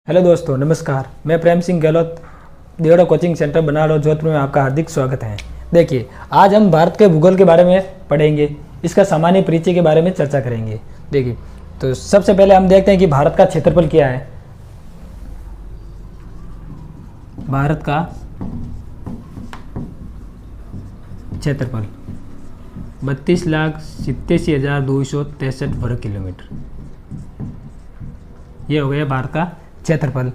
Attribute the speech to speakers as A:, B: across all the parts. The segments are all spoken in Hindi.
A: हेलो दोस्तों, नमस्कार। मैं प्रेम सिंह गहलोत, देवड़ा कोचिंग सेंटर बनारस जोधपुर में आपका हार्दिक स्वागत है। देखिए, आज हम भारत के भूगोल के बारे में पढ़ेंगे, इसका सामान्य परिचय के बारे में चर्चा करेंगे। देखिए, तो सबसे पहले हम देखते हैं कि भारत का क्षेत्रफल क्या है। भारत का क्षेत्रफल 32,87,263 वर्ग किलोमीटर, ये हो गया भारत का क्षेत्रफल।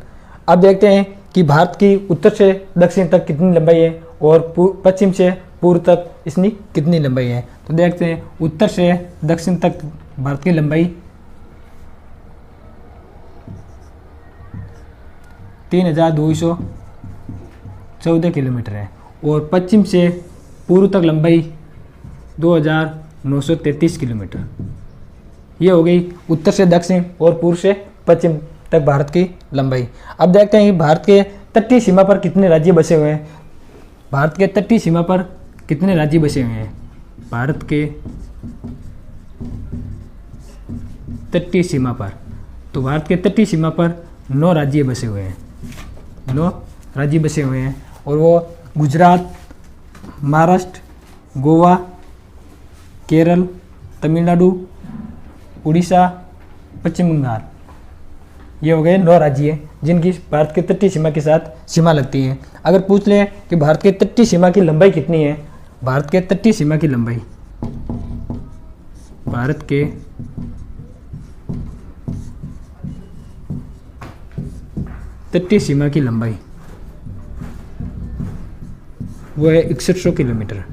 A: अब देखते हैं कि भारत की उत्तर से दक्षिण तक कितनी लंबाई है और पश्चिम से पूर्व तक इसकी कितनी लंबाई है। तो देखते हैं, उत्तर से दक्षिण तक भारत की लंबाई 3,214 किलोमीटर है और पश्चिम से पूर्व तक लंबाई 2,933 किलोमीटर। ये हो गई उत्तर से दक्षिण और पूर्व से पश्चिम तक भारत की लंबाई। अब देखते हैं कि भारत के तटीय सीमा पर कितने राज्य बसे हुए हैं। भारत के तटीय सीमा पर कितने राज्य बसे हुए हैं। भारत के तटीय सीमा पर, तो भारत के तटीय सीमा पर 9 राज्य बसे हुए हैं। 9 राज्य बसे हुए हैं और वो गुजरात, महाराष्ट्र, गोवा, केरल, तमिलनाडु, उड़ीसा, पश्चिम बंगाल। ये हो गए 9 राज्य जिनकी भारत के तटीय सीमा के साथ सीमा लगती है। अगर पूछ लें कि भारत के तटीय सीमा की लंबाई कितनी है, भारत के तटीय सीमा की लंबाई, भारत के तटीय सीमा की लंबाई वो है 6100 किलोमीटर।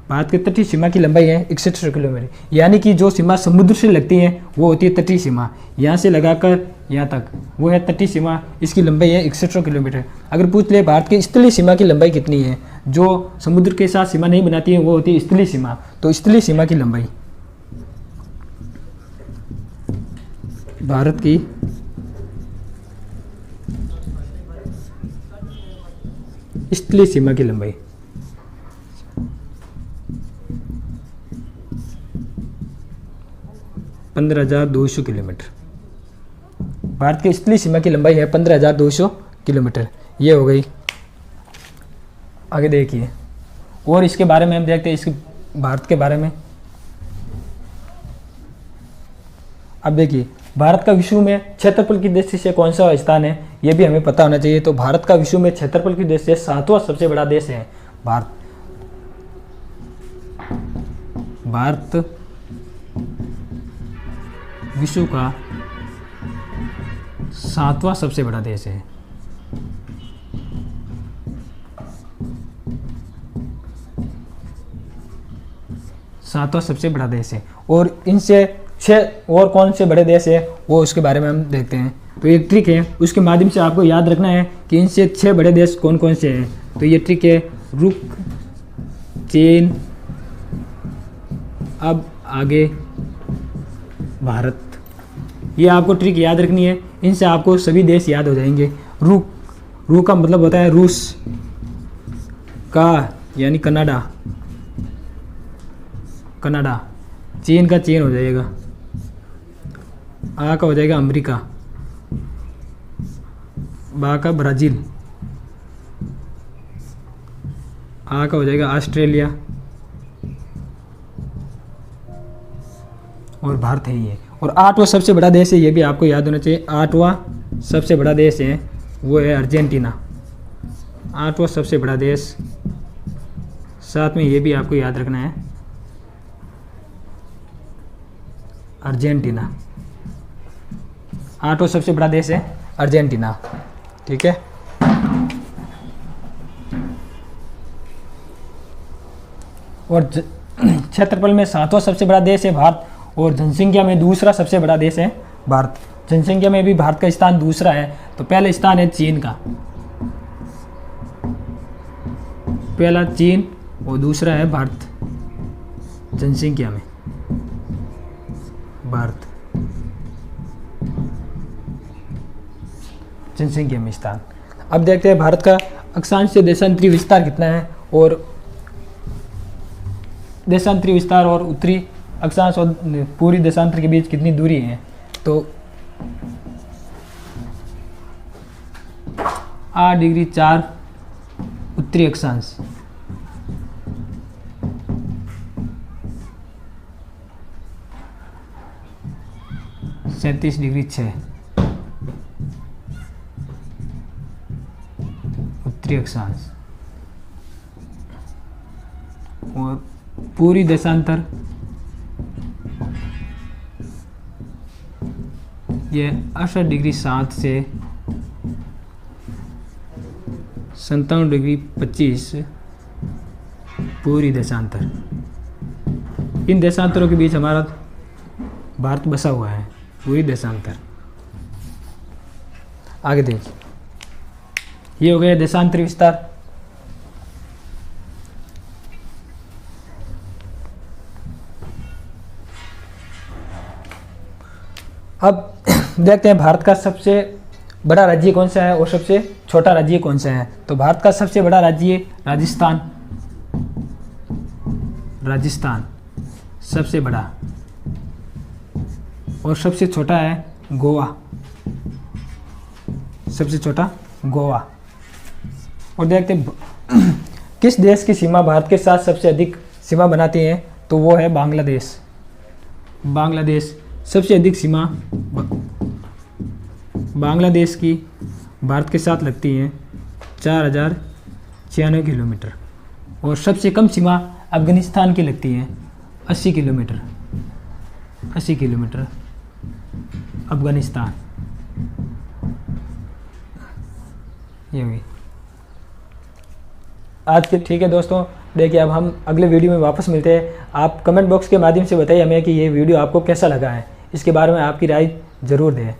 A: भारत के तटीय सीमा की लंबाई है 6100 किलोमीटर, यानी कि जो सीमा समुद्र से लगती है वो होती है तटीय सीमा। यहाँ से लगाकर यहाँ तक वो है तटीय सीमा, इसकी लंबाई है 6100 किलोमीटर। अगर पूछ ले भारत की स्थलीय सीमा की लंबाई कितनी है, जो समुद्र के साथ सीमा नहीं बनाती है वो होती है स्थलीय सीमा। तो स्थलीय सीमा की लंबाई, भारत की स्थलीय सीमा की लंबाई 15,200 किलोमीटर। भारत की स्थलीय सीमा की लंबाई है 15,200 किलोमीटर। ये हो गई। आगे देखिए, और इसके बारे में हम देखते हैं, इसके भारत के बारे में। अब देखिए, भारत का विश्व में क्षेत्रफल की दृष्टि से कौन सा स्थान है, यह भी हमें पता होना चाहिए। तो भारत का विश्व में क्षेत्रफल की दृष्टि से 7वां सबसे बड़ा देश है भारत। भारत विश्व का 7वां सबसे बड़ा देश है। सातवां सबसे बड़ा देश है और इनसे 6 और कौन से बड़े देश है वो उसके बारे में हम देखते हैं। तो एक ट्रिक है, उसके माध्यम से आपको याद रखना है कि इनसे 6 बड़े देश कौन कौन से हैं। तो ये ट्रिक है, रुक, चीन, अब आगे भारत। ये आपको ट्रिक याद रखनी है, इनसे आपको सभी देश याद हो जाएंगे। रू का मतलब होता है रूस, का यानी कनाडा, चीन का चीन हो जाएगा, आ का हो जाएगा अमेरिका, बा का ब्राज़ील, आ का हो जाएगा ऑस्ट्रेलिया और भारत है ये। और 8वां सबसे बड़ा देश है, ये भी आपको याद होना चाहिए। 8वां सबसे बड़ा देश है वो है अर्जेंटीना। 8वां सबसे बड़ा देश, साथ में ये भी आपको याद रखना है, अर्जेंटीना। 8वां सबसे बड़ा देश है अर्जेंटीना। ठीक है। और क्षेत्रफल में 7वां सबसे बड़ा देश है भारत और जनसंख्या में दूसरा सबसे बड़ा देश है भारत। जनसंख्या में भी भारत का स्थान दूसरा है। तो पहला स्थान है चीन का, पहला चीन और दूसरा है भारत। जनसंख्या में भारत, जनसंख्या में स्थान। अब देखते हैं भारत का अक्षांश से देशांतरी विस्तार कितना है और देशांतरी विस्तार और उत्तरी अक्षांश और पूरी देशांतर के बीच कितनी दूरी है। तो 8 डिग्री 4 उत्तरी अक्षांश, 37 डिग्री 6 उत्तरी अक्षांश, और पूरी देशांतर ये 68 डिग्री 7 से 57 डिग्री 25 पूरी देशांतर। इन देशांतरों के बीच हमारा भारत बसा हुआ है, पूरी देशांतर। आगे देखिए, ये हो गया देशांतरी विस्तार। अब देखते हैं भारत का सबसे बड़ा राज्य कौन सा है और सबसे छोटा राज्य कौन सा है। तो भारत का सबसे बड़ा राज्य राजस्थान, राजस्थान सबसे बड़ा, और सबसे छोटा है गोवा, सबसे छोटा गोवा। और देखते हैं किस देश की सीमा भारत के साथ सबसे अधिक सीमा बनाती है, तो वो है बांग्लादेश। बांग्लादेश सबसे अधिक सीमा बांग्लादेश की भारत के साथ लगती हैं 4096 किलोमीटर, और सबसे कम सीमा अफगानिस्तान की लगती है 80 किलोमीटर, 80 किलोमीटर अफगानिस्तान। ये हुई आज के। ठीक है दोस्तों, देखिए अब हम अगले वीडियो में वापस मिलते हैं। आप कमेंट बॉक्स के माध्यम से बताइए हमें कि ये वीडियो आपको कैसा लगा है, इसके बारे में आपकी राय ज़रूर दें।